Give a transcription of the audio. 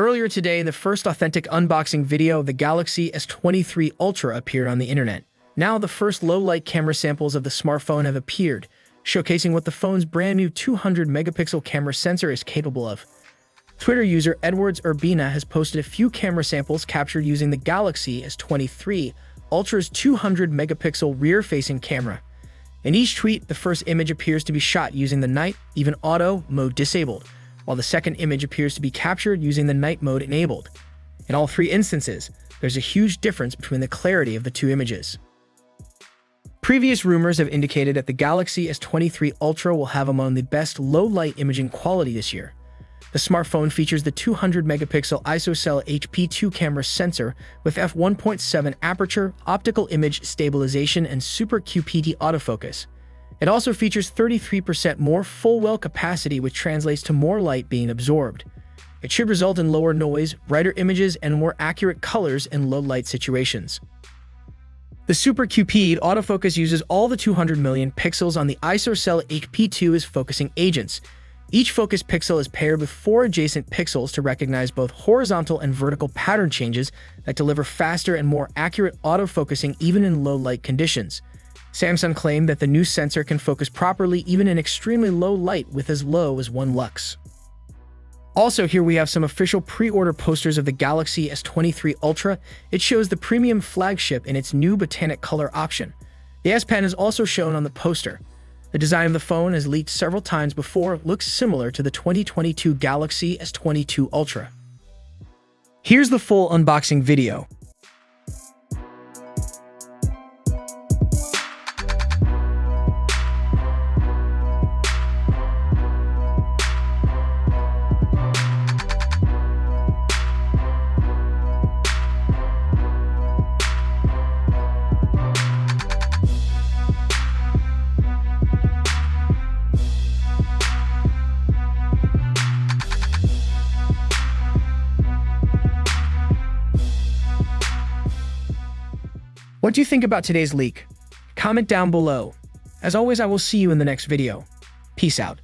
Earlier today, the first authentic unboxing video of the Galaxy S23 Ultra appeared on the internet. Now, the first low-light camera samples of the smartphone have appeared, showcasing what the phone's brand new 200-megapixel camera sensor is capable of. Twitter user Edwards Urbina has posted a few camera samples captured using the Galaxy S23 Ultra's 200-megapixel rear-facing camera. In each tweet, the first image appears to be shot using the night, even auto mode disabled, while the second image appears to be captured using the night mode enabled. In all three instances, there's a huge difference between the clarity of the two images. Previous rumors have indicated that the Galaxy S23 Ultra will have among the best low-light imaging quality this year. The smartphone features the 200-megapixel ISOCELL HP2 camera sensor with f1.7 aperture, optical image stabilization, and Super QPD autofocus. It also features 33% more full well capacity, which translates to more light being absorbed. It should result in lower noise, brighter images, and more accurate colors in low-light situations. The Super QPD autofocus uses all the 200 million pixels on the ISOCELL HP2 as focusing agents. Each focus pixel is paired with 4 adjacent pixels to recognize both horizontal and vertical pattern changes that deliver faster and more accurate autofocusing even in low-light conditions. Samsung claimed that the new sensor can focus properly even in extremely low light with as low as 1 lux. Also, here we have some official pre-order posters of the Galaxy S23 Ultra. It shows the premium flagship in its new Botanic color option. The S Pen is also shown on the poster. The design of the phone, has leaked several times before, looks similar to the 2022 Galaxy S22 Ultra. Here's the full unboxing video. What do you think about today's leak? Comment down below. As always, I will see you in the next video. Peace out.